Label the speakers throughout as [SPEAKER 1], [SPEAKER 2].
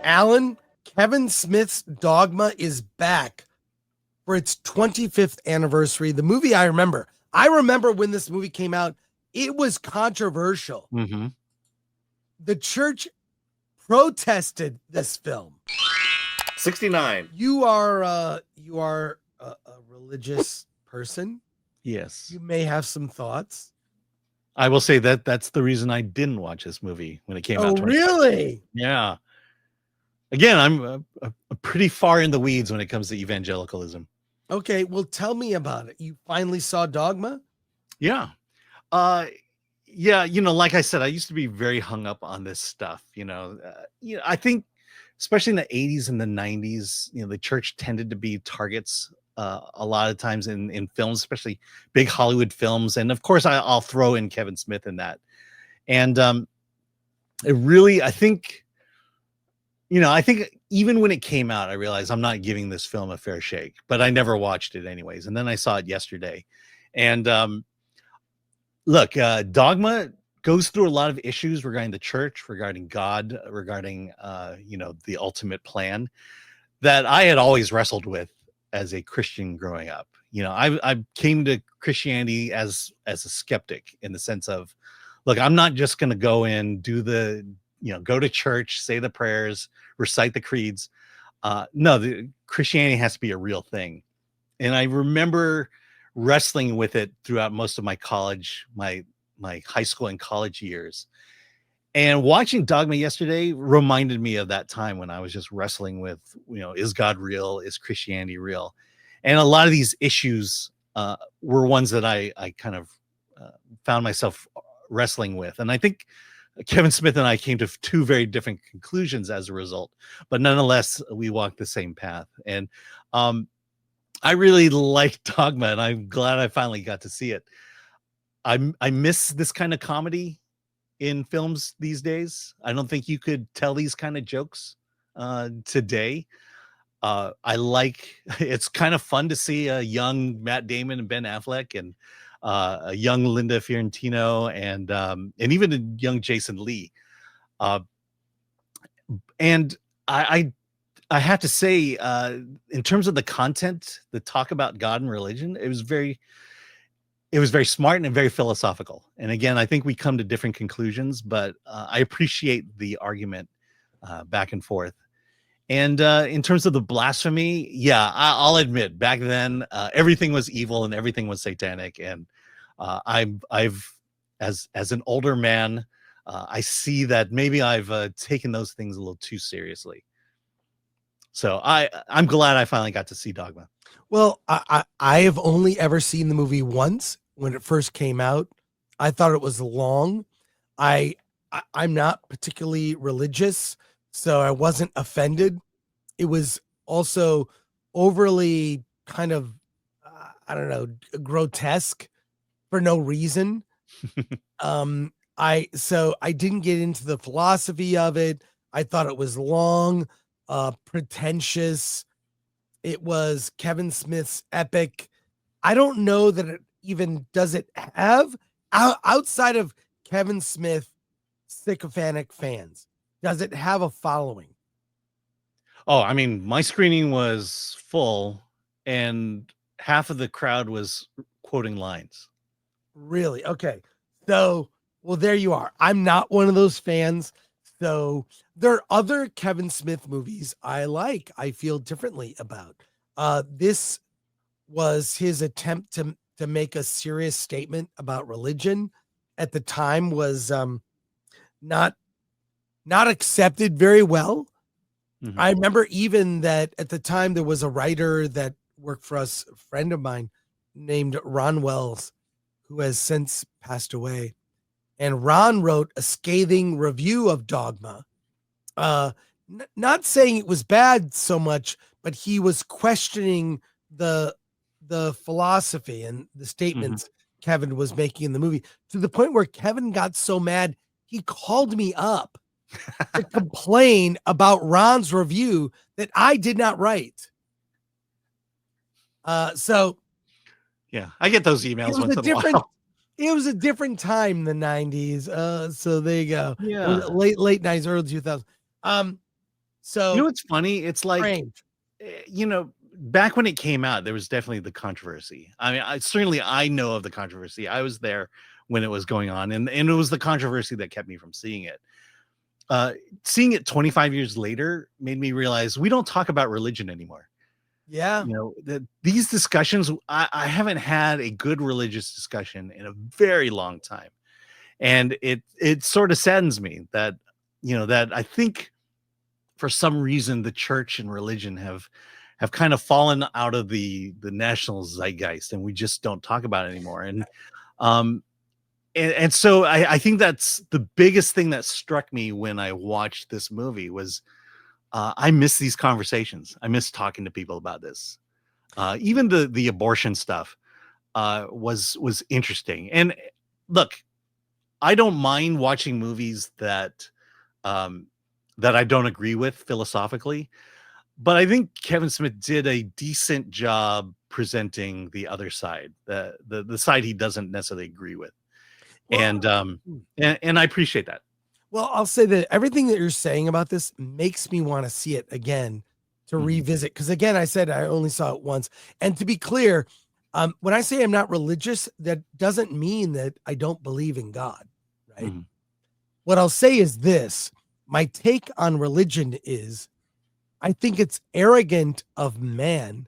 [SPEAKER 1] Alan, Kevin Smith's Dogma is back for its 25th anniversary. The movie I remember when this movie came out, it was controversial.
[SPEAKER 2] Mm-hmm.
[SPEAKER 1] The church protested this film.
[SPEAKER 3] 69.
[SPEAKER 1] You are a religious person.
[SPEAKER 2] Yes.
[SPEAKER 1] You may have some thoughts.
[SPEAKER 2] I will say that that's the reason I didn't watch this movie when it came out.
[SPEAKER 1] Oh, really?
[SPEAKER 2] Yeah. Again, I'm pretty far in the weeds when it comes to evangelicalism.
[SPEAKER 1] Okay, well, tell me about it. You finally saw Dogma?
[SPEAKER 2] Yeah. Yeah, like I said, I used to be very hung up on this stuff, I think especially in the 80s and the 90s, the church tended to be targets a lot of times in films, especially big Hollywood films. And of course, I'll throw in Kevin Smith in that. And it really, I think even when it came out, I realized I'm not giving this film a fair shake, but I never watched it anyways. And then I saw it yesterday. And look, Dogma goes through a lot of issues regarding the church, regarding God, regarding, the ultimate plan that I had always wrestled with as a Christian growing up. I came to Christianity as a skeptic in the sense of, look, I'm not just going to go in, go to church, say the prayers, recite the creeds. No, Christianity has to be a real thing. And I remember wrestling with it throughout most of my college, my high school and college years. And watching Dogma yesterday reminded me of that time when I was just wrestling with, is God real? Is Christianity real? And a lot of these issues were ones that I kind of found myself wrestling with. And I think Kevin Smith and I came to two very different conclusions as a result, but nonetheless, we walked the same path. And I really like Dogma, and I'm glad I finally got to see it. I miss this kind of comedy in films these days. I don't think you could tell these kind of jokes today. It's kind of fun to see a young Matt Damon and Ben Affleck, and a young Linda Fiorentino, and even a young Jason Lee. And I have to say, in terms of the content, the talk about God and religion, it was very smart and very philosophical. And again, I think we come to different conclusions, but I appreciate the argument back and forth. And in terms of the blasphemy, yeah, I'll admit back then everything was evil and everything was satanic. And I've as an older man, I see that maybe I've taken those things a little too seriously. So I'm glad I finally got to see Dogma.
[SPEAKER 1] Well, I have only ever seen the movie once when it first came out. I thought it was long. I'm not particularly religious, so I wasn't offended. It was also overly kind of, grotesque for no reason. I didn't get into the philosophy of it. I thought it was long, pretentious. It was Kevin Smith's epic. I don't know that it even does it have outside of Kevin Smith sycophantic fans. Does it have a following?
[SPEAKER 2] Oh, I mean, my screening was full and half of the crowd was quoting lines.
[SPEAKER 1] Really? Okay. So, well, there you are. I'm not one of those fans. So there are other Kevin Smith movies I like, I feel differently about. This was his attempt to make a serious statement about religion. At the time was not accepted very well. Mm-hmm. I remember even that at the time there was a writer that worked for us, a friend of mine named Ron Wells, who has since passed away. And Ron wrote a scathing review of Dogma, not saying it was bad so much, but he was questioning the philosophy and the statements Kevin was making in the movie, to the point where Kevin got so mad he called me up to complain about Ron's review that I did not write. So
[SPEAKER 2] yeah, I get those emails once in a while.
[SPEAKER 1] It was a different time, the 90s. So there you go.
[SPEAKER 2] Yeah.
[SPEAKER 1] Late 90s, early 2000s. So
[SPEAKER 2] You know what's funny? It's like,
[SPEAKER 1] strange.
[SPEAKER 2] back when it came out, there was definitely the controversy. I mean, I know of the controversy. I was there when it was going on, and it was the controversy that kept me from seeing it. Uh, Seeing it 25 years later made me realize we don't talk about religion anymore.
[SPEAKER 1] Yeah.
[SPEAKER 2] These discussions, I haven't had a good religious discussion in a very long time, and it sort of saddens me that that I think for some reason the church and religion have kind of fallen out of the national zeitgeist, and we just don't talk about it anymore. Um and so I think that's the biggest thing that struck me when I watched this movie was I miss these conversations. I miss talking to people about this. Even the abortion stuff was interesting. And look, I don't mind watching movies um, that I don't agree with philosophically, but I think Kevin Smith did a decent job presenting the other side, the side he doesn't necessarily agree with,
[SPEAKER 1] Well,
[SPEAKER 2] and I appreciate that.
[SPEAKER 1] well, I'll say that everything that you're saying about this makes me want to see it again to
[SPEAKER 2] Mhm.
[SPEAKER 1] revisit. Because again, I said I only saw it once. And to be clear, when I say I'm not religious, that doesn't mean that I don't believe in God, right?
[SPEAKER 2] Mhm.
[SPEAKER 1] What I'll say is this: my take on religion is I think it's arrogant of man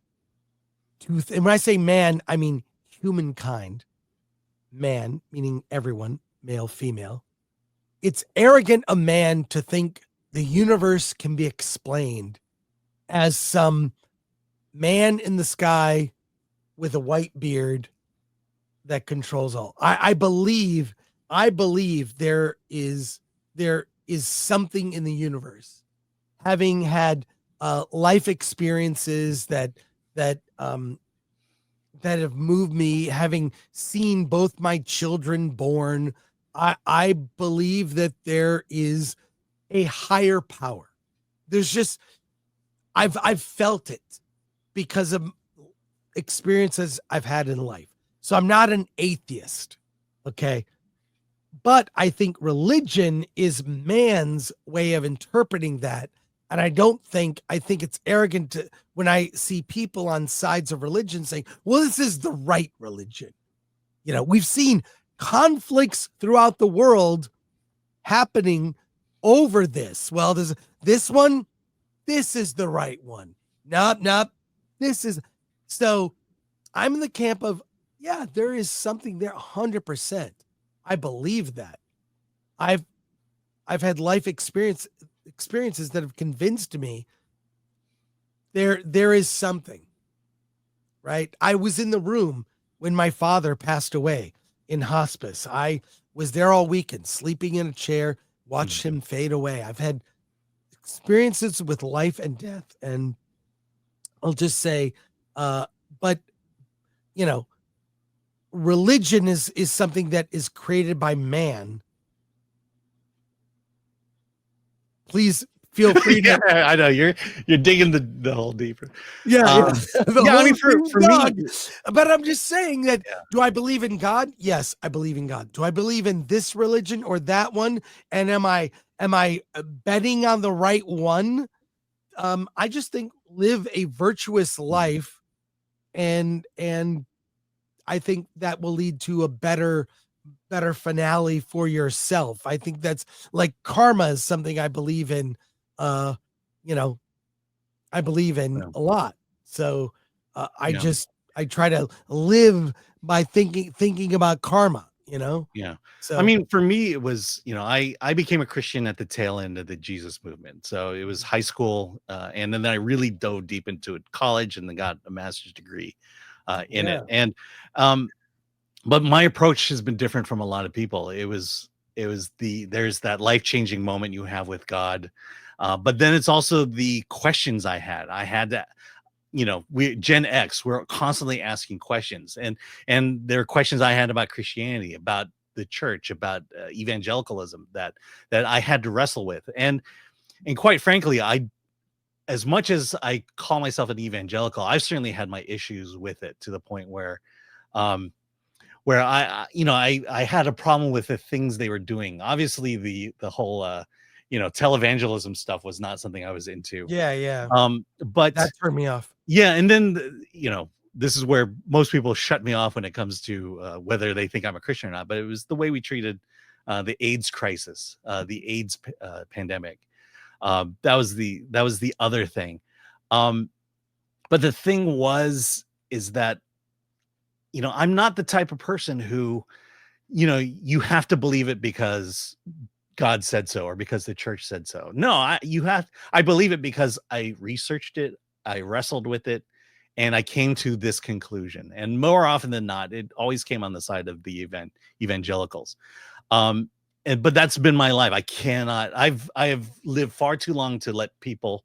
[SPEAKER 1] and when I say man, I mean humankind, man, meaning everyone, male, female. It's arrogant of man to think the universe can be explained as some man in the sky with a white beard that controls all. I believe there is something in the universe. Having had life experiences that that have moved me, having seen both my children born, I believe that there is a higher power. There's just I've felt it because of experiences I've had in life. So I'm not an atheist, okay? But I think religion is man's way of interpreting that. And I think it's arrogant to when I see people on sides of religion saying, well, this is the right religion. We've seen conflicts throughout the world happening over this. Well, there's this one, this is the right one. Nope, nope. This is so I'm in the camp of, yeah, there is something there 100%. I believe that. I've I've had experiences that have convinced me there is something, right? I was in the room when my father passed away in hospice. I was there all weekend, sleeping in a chair, watched him fade away. I've had experiences with life and death, and I'll just say, but you know, religion is something that is created by man. Please feel free to.
[SPEAKER 2] Yeah, I know you're digging the hole deeper.
[SPEAKER 1] Yeah,
[SPEAKER 2] Um,
[SPEAKER 1] the
[SPEAKER 2] yeah, I
[SPEAKER 1] whole
[SPEAKER 2] mean for
[SPEAKER 1] dog.
[SPEAKER 2] me,
[SPEAKER 1] But I'm just saying that.
[SPEAKER 2] yeah,
[SPEAKER 1] Do I believe in God? Yes, I believe in God. Do I believe in this religion or that one? And am I betting on the right one? I just think live a virtuous life, and I think that will lead to a better finale for yourself. I think that's like karma is something I believe in. Uh, you know, I believe in
[SPEAKER 2] yeah,
[SPEAKER 1] a lot. So
[SPEAKER 2] yeah,
[SPEAKER 1] I try to live by thinking about karma.
[SPEAKER 2] yeah. I
[SPEAKER 1] So
[SPEAKER 2] mean, for me, it was I became a Christian at the tail end of the Jesus movement. So it was high school, and then I really dove deep into it, college, and then got a master's degree in it.
[SPEAKER 1] yeah,
[SPEAKER 2] And but my approach has been different from a lot of people. It was there's that life-changing moment you have with God. But then it's also the questions I had. I had to, we Gen X, we're constantly asking questions, and there are questions I had about Christianity, about the church, about evangelicalism that I had to wrestle with. And quite frankly, as much as I call myself an evangelical, I've certainly had my issues with it to the point um, where I had a problem with the things they were doing. Obviously, the whole televangelism stuff was not something I was into.
[SPEAKER 1] Yeah.
[SPEAKER 2] But
[SPEAKER 1] That turned me off.
[SPEAKER 2] yeah, and then this is where most people shut me off when it comes to whether they think I'm a Christian or not. But it was the way we treated the AIDS crisis, the AIDS pandemic. That was the other thing. But the thing is that I'm not the type of person who you have to believe it because God said so or because the church said so. No, I believe it because I researched it, I wrestled with it, and I came to this conclusion. And more often than not, it always came on the side of the evangelicals. But that's been my life. I have lived far too long to let people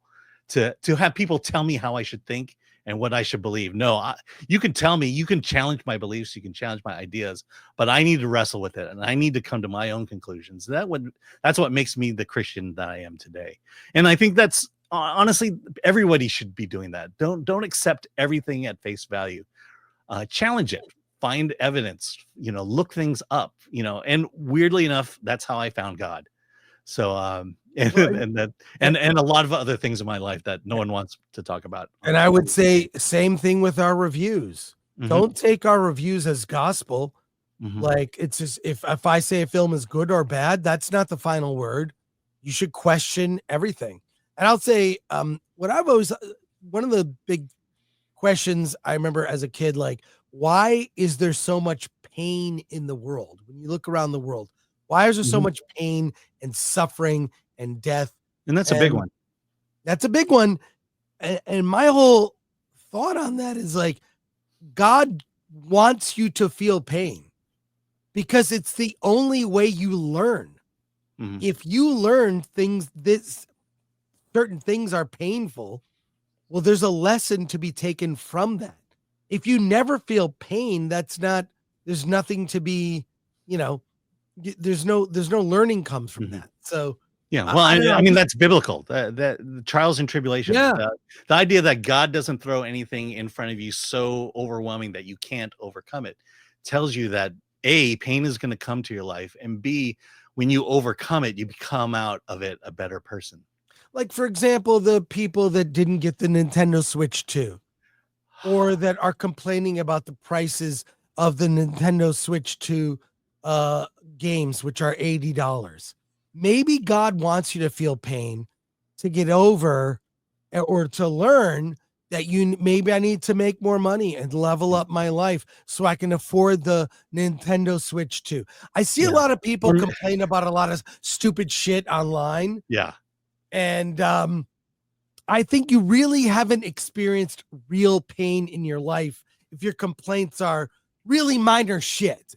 [SPEAKER 2] to have people tell me how I should think and what I should believe. No, you can tell me, you can challenge my beliefs, you can challenge my ideas, but I need to wrestle with it and I need to come to my own conclusions. That's what makes me the Christian that I am today. And I think that's honestly, everybody should be doing that. Don't accept everything at face value. Challenge it, find evidence, look things up, and weirdly enough, that's how I found God. So, and a lot of other things in my life that no one wants to talk about.
[SPEAKER 1] And I would say same thing with our reviews.
[SPEAKER 2] Mhm.
[SPEAKER 1] Don't take our reviews as gospel.
[SPEAKER 2] Mhm.
[SPEAKER 1] Like, it's just, if I say a film is good or bad, that's not the final word. You should question everything. And I'll say, one of the big questions I remember as a kid, like, why is there so much pain in the world? When you look around the world, why is there so
[SPEAKER 2] Mhm.
[SPEAKER 1] much pain and suffering and death?
[SPEAKER 2] And that's a big
[SPEAKER 1] And
[SPEAKER 2] one.
[SPEAKER 1] That's a big one. And my whole thought on that is like, God wants you to feel pain because it's the only way you learn.
[SPEAKER 2] Mhm.
[SPEAKER 1] If you learn certain things are painful, well, there's a lesson to be taken from that. If you never feel pain, there's nothing to be, there's no learning comes from
[SPEAKER 2] Mhm.
[SPEAKER 1] that. So
[SPEAKER 2] Yeah, well,
[SPEAKER 1] I don't know,
[SPEAKER 2] I mean, that's biblical. The trials and tribulations.
[SPEAKER 1] Yeah.
[SPEAKER 2] The idea that God doesn't throw anything in front of you so overwhelming that you can't overcome it tells you that A, pain is going to come to your life, and B, when you overcome it, you become out of it a better person.
[SPEAKER 1] like, for example, the people that didn't get the Nintendo Switch 2 or that are complaining about the prices of the Nintendo Switch 2 games, which are $80. Maybe God wants you to feel pain to get over or to learn that maybe I need to make more money and level up my life so I can afford the Nintendo Switch 2. I see a
[SPEAKER 2] Yeah.
[SPEAKER 1] lot of people
[SPEAKER 2] Or-
[SPEAKER 1] complain about a lot of stupid shit online.
[SPEAKER 2] Yeah.
[SPEAKER 1] And I think you really haven't experienced real pain in your life if your complaints are really minor shit,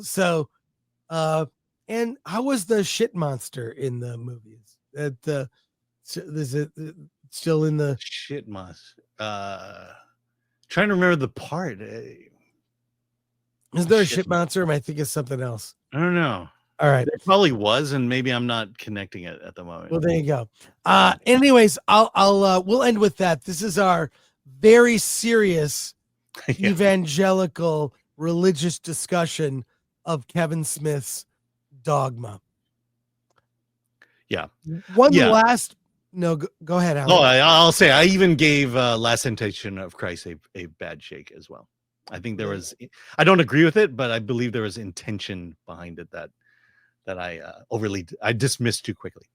[SPEAKER 1] So, and how was the shit monster in the movies? Is it still in the?
[SPEAKER 2] Shit must. Trying to remember the part.
[SPEAKER 1] Is there a
[SPEAKER 2] Shit.
[SPEAKER 1] shit monster? Or am I thinking of something else?
[SPEAKER 2] I don't know.
[SPEAKER 1] All right.
[SPEAKER 2] There probably was, and maybe I'm not connecting it at the moment.
[SPEAKER 1] Well, there you go. Anyways, we'll end with that. This is our very serious
[SPEAKER 2] Yeah.
[SPEAKER 1] evangelical religious discussion of Kevin Smith's Dogma.
[SPEAKER 2] Yeah.
[SPEAKER 1] Go ahead, Alan.
[SPEAKER 2] Oh, I'll say I even gave Last Temptation of Christ a bad shake as well. I think I don't agree with it, but I believe there was intention behind it that I dismissed too quickly.